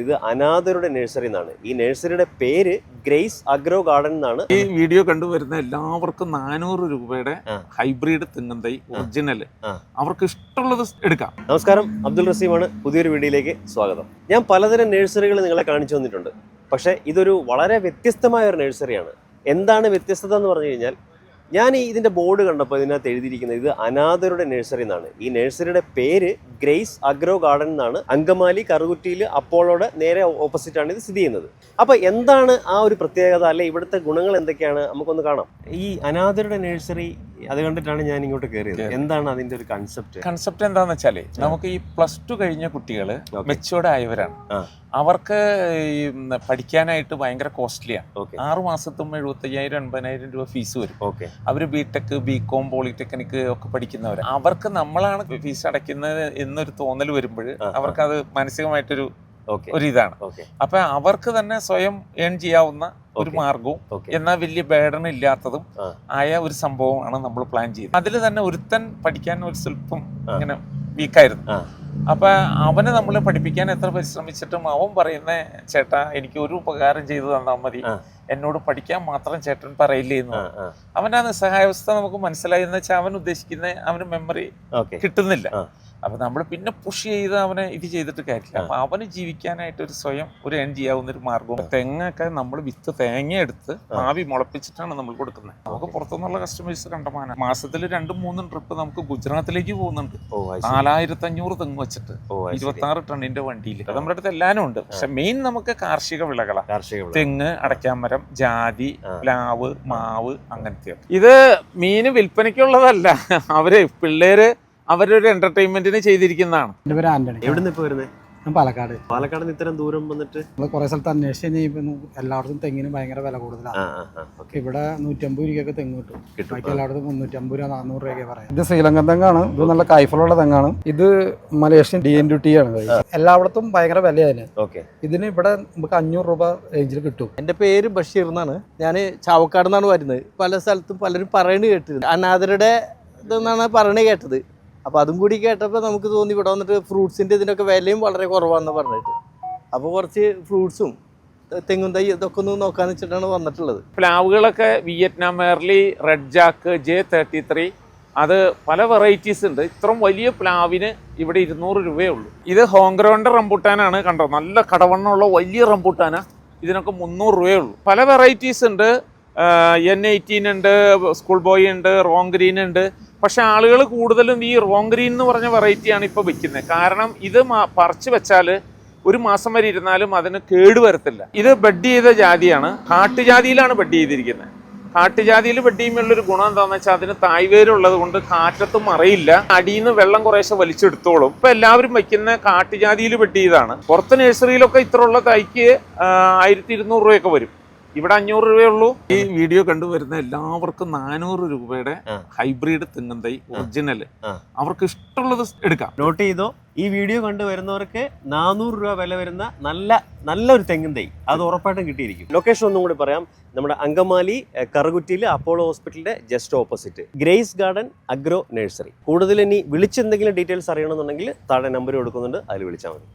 ഇത് അനാഥരുടെ നഴ്സറി എന്നാണ്. ഈ നഴ്സറിയുടെ പേര് ഗ്രേസ് അഗ്രോ ഗാർഡൻ എന്നാണ്. ഈ വീഡിയോ കണ്ടുവരുന്ന എല്ലാവർക്കും 400 രൂപയുടെ ഹൈബ്രിഡ് തെങ്ങുംതൈ ഒറിജിനൽ അവർക്ക് ഇഷ്ടമുള്ളത് എടുക്കാം. നമസ്കാരം, അബ്ദുൾ റസീമാണ്. പുതിയൊരു വീഡിയോയിലേക്ക് സ്വാഗതം. ഞാൻ പലതരം നഴ്സറികൾ നിങ്ങളെ കാണിച്ചു തന്നിട്ടുണ്ട്. പക്ഷേ ഇതൊരു വളരെ വ്യത്യസ്തമായ ഒരു നഴ്സറിയാണ്. എന്താണ് വ്യത്യസ്തത എന്ന് പറഞ്ഞു കഴിഞ്ഞാൽ, ഞാൻ ഇതിൻ്റെ ബോർഡ് കണ്ടപ്പോൾ ഇതിനകത്ത് എഴുതിയിരിക്കുന്നത് ഇത് അനാഥരുടെ നഴ്സറി എന്നാണ്. ഈ നഴ്സറിയുടെ പേര് ഗ്രേസ് അഗ്രോ ഗാർഡൻ എന്നാണ്. അങ്കമാലി കറുകുറ്റിയിൽ അപ്പോളോടെ നേരെ ഓപ്പോസിറ്റാണ് ഇത് സ്ഥിതി ചെയ്യുന്നത്. അപ്പോൾ എന്താണ് ആ ഒരു പ്രത്യേകത, അല്ലെ ഇവിടുത്തെ ഗുണങ്ങൾ എന്തൊക്കെയാണ്, നമുക്കൊന്ന് കാണാം. ഈ അനാഥരുടെ നഴ്സറി അത് കണ്ടിട്ടാണ് ഞാൻ ഇങ്ങോട്ട് കയറിയത്. എന്താണ് അതിന്റെ ഒരു കൺസെപ്റ്റ് എന്താണെന്ന് വെച്ചാല്, നമുക്ക് ഈ +2 കഴിഞ്ഞ കുട്ടികൾ മെച്ചൂർഡ് ആയവരാണ്. അവർക്ക് ഈ പഠിക്കാനായിട്ട് ഭയങ്കര കോസ്റ്റ്ലിയാണ്. 6 മാസത്തും 75,000-80,000 രൂപ ഫീസ് വരും. അവര് ബിടെക്, ബികോം, പോളിടെക്നിക് ഒക്കെ പഠിക്കുന്നവർ. അവർക്ക് നമ്മളാണ് ഫീസ് അടയ്ക്കുന്നത് എന്നൊരു തോന്നൽ വരുമ്പോൾ അവർക്ക് അത് മാനസികമായിട്ടൊരു ഇതാണ്. അപ്പൊ അവർക്ക് തന്നെ സ്വയം ഏൺ ചെയ്യാവുന്ന ഒരു മാർഗവും എന്നാൽ വലിയ ബേഡൺ ഇല്ലാത്തതും ആയ ഒരു സംഭവമാണ് നമ്മൾ പ്ലാൻ ചെയ്തത്. അതിൽ തന്നെ ഒരുത്തൻ പഠിക്കാൻ ഒരു സ്വല്പം ഇങ്ങനെ വീക്കായിരുന്നു. അപ്പൊ അവനെ നമ്മൾ പഠിപ്പിക്കാൻ എത്ര പരിശ്രമിച്ചിട്ടും അവൻ പറയുന്ന, ചേട്ടാ എനിക്ക് ഒരു ഉപകാരം ചെയ്തു തന്നാൽ മതി, എന്നോട് പഠിക്കാൻ മാത്രം ചേട്ടൻ പറയില്ലേ എന്ന്. അവന്റെ ആ നിസ്സഹായാവസ്ഥ നമുക്ക് മനസ്സിലായി. എന്ന് വെച്ചാൽ അവൻ ഉദ്ദേശിക്കുന്ന അവന് മെമ്മറി കിട്ടുന്നില്ല. അപ്പൊ നമ്മൾ പിന്നെ പുഷ് ചെയ്ത് അവനെ ഇത് ചെയ്തിട്ട് കാര്യമില്ല. അപ്പൊ അവന് ജീവിക്കാനായിട്ട് ഒരു സ്വയം ഒരു ഏൺ ചെയ്യാവുന്ന ഒരു മാർഗവും. തെങ്ങൊക്കെ നമ്മൾ വിത്ത് തേങ്ങ എടുത്ത് ഭാവി മുളപ്പിച്ചിട്ടാണ് നമ്മൾ കൊടുക്കുന്നത്. നമുക്ക് പുറത്തുനിന്നുള്ള കസ്റ്റമേഴ്സ് കണ്ടമാനം. മാസത്തിൽ 2-3 ട്രിപ്പ് നമുക്ക് ഗുജറാത്തിലേക്ക് പോകുന്നുണ്ട്. 4,500 തെങ്ങ് വെച്ചിട്ട് 26 ടണ്ണിന്റെ വണ്ടിയിൽ. നമ്മുടെ അടുത്ത് എല്ലാവരും ഉണ്ട്. പക്ഷെ മെയിൻ നമുക്ക് കാർഷിക വിളകളാണ്. തെങ്ങ്, അടയ്ക്കാമരം, ജാതി, പ്ലാവ്, മാവ്, അങ്ങനത്തെ. ഇത് മീന് വിൽപ്പനയ്ക്കുള്ളതല്ല. അവര് പിള്ളേര് അവരൊരു എന്റർടൈൻമെന്റിന് ചെയ്തിരിക്കുന്നതാണ്. എന്റെ പേര് ആന്റണി. എവിടുന്ന് ഇപ്പൊ വരുന്നത്? പാലക്കാട്. പാലക്കാട് ഇത്രയും ദൂരം വന്നിട്ട് കുറെ സ്ഥലത്ത് അന്വേഷിച്ച് എല്ലായിടത്തും തെങ്ങിന് ഭയങ്കര വില കൂടുതലാണ്. ഇവിടെ 150 രൂപയ്ക്കൊക്കെ തെങ്ങ് കിട്ടും. ബാക്കി എല്ലായിടത്തും 350 രൂപ 400 രൂപയൊക്കെ പറയാം. ഇത് ശ്രീലങ്കൻ തെങ്ങാണ്. ഇത് നല്ല കായ്ഫലുള്ള തെങ്ങാണ്. ഇത് മലേഷ്യൻ DNT ആണ്. എല്ലായിടത്തും ഭയങ്കര വിലയാണ്. ഇതിന് ഇവിടെ നമുക്ക് 500 രൂപ റേഞ്ചിൽ കിട്ടും. എന്റെ പേര് ബഷീർ എന്നാണ്. ഞാൻ ചാവക്കാട് നിന്നാണ് വരുന്നത്. പല സ്ഥലത്തും പലരും പറയുന്നത് കേട്ടിട്ടുണ്ട്. അനാഥരുടെ ഇതെന്നാണ് പറയുന്നത് കേട്ടത്. അപ്പോൾ അതും കൂടി കേട്ടപ്പോൾ നമുക്ക് തോന്നി ഇവിടെ വന്നിട്ട് ഫ്രൂട്ട്സിൻ്റെ ഇതിനൊക്കെ വിലയും വളരെ കുറവാണെന്ന് പറഞ്ഞിട്ട്, അപ്പോൾ കുറച്ച് ഫ്രൂട്ട്സും തെങ്ങും തൈ ഇതൊക്കെ ഒന്ന് നോക്കാന്ന് വെച്ചിട്ടാണ് വന്നിട്ടുള്ളത്. പ്ലാവുകളൊക്കെ വിയറ്റ്നാം മേർലി, റെഡ് ജാക്ക്, J33, അത് പല വെറൈറ്റീസ് ഉണ്ട്. ഇത്രയും വലിയ പ്ലാവിന് ഇവിടെ 200 രൂപയേ ഉള്ളൂ. ഇത് ഹോംഗ്രോന്റെ റംബൂട്ടാനാണ്. കണ്ടോ, നല്ല കടവണ്ണമുള്ള വലിയ റംബൂട്ടാനാ. ഇതിനൊക്കെ 300 രൂപയേ ഉള്ളൂ. പല വെറൈറ്റീസ് ഉണ്ട്. N18 ഉണ്ട്, സ്കൂൾ ബോയ് ഉണ്ട്, റോങ് ഗ്രീൻ ഉണ്ട്. പക്ഷെ ആളുകൾ കൂടുതലും ഈ റോങ് ഗ്രീൻ എന്ന് പറഞ്ഞ വെറൈറ്റിയാണ് ഇപ്പോൾ വെക്കുന്നത്. കാരണം ഇത് പറിച്ചു വെച്ചാൽ 1 മാസം വരെ ഇരുന്നാലും അതിന് കേടുവരത്തില്ല. ഇത് ബഡ് ചെയ്ത ജാതിയാണ്. കാട്ടുജാതിയിലാണ് ബഡ് ചെയ്തിരിക്കുന്നത്. കാട്ടുജാതിയിൽ ബഡ് ചെയ്യുമ്പോഴുള്ളൊരു ഗുണം എന്താണെന്ന് വെച്ചാൽ അതിന് തായ്വേരുള്ളത് കൊണ്ട് കാറ്റത്തും മറയില്ല. അടിയിൽ നിന്ന് വെള്ളം കുറേശ്ശെ വലിച്ചെടുത്തോളും. ഇപ്പൊ എല്ലാവരും വയ്ക്കുന്ന കാട്ടുജാതിയിൽ ബഡ് ചെയ്താണ്. പുറത്ത് നഴ്സറിയിലൊക്കെ ഇത്രയുള്ള തൈക്ക് 1,200 രൂപയൊക്കെ വരും. ഇവിടെ 500 രൂപയേ ഉള്ളൂ. ഈ വീഡിയോ കണ്ടുവരുന്ന എല്ലാവർക്കും 400 രൂപയുടെ ഹൈബ്രിഡ് തെങ്ങുംതൈ ഒറിജിനൽ അവർക്ക് ഇഷ്ടമുള്ളത് എടുക്കാം. നോട്ട് ചെയ്തോ, ഈ വീഡിയോ കണ്ടുവരുന്നവർക്ക് 400 രൂപ വില വരുന്ന നല്ലൊരു തെങ്ങും തൈ അത് ഉറപ്പായിട്ടും കിട്ടിയിരിക്കും. ലൊക്കേഷൻ ഒന്നും കൂടി പറയാം. നമ്മുടെ അങ്കമാലി കറുകുറ്റിയിൽ അപ്പോളോ ഹോസ്പിറ്റലിന്റെ just opposite grace garden agro nursery. കൂടുതൽ ഇനി വിളിച്ചെന്തെങ്കിലും ഡീറ്റെയിൽസ് അറിയണമെന്നുണ്ടെങ്കിൽ താഴെ നമ്പർ കൊടുക്കുന്നുണ്ട്, അതിൽ വിളിച്ചാൽ മതി.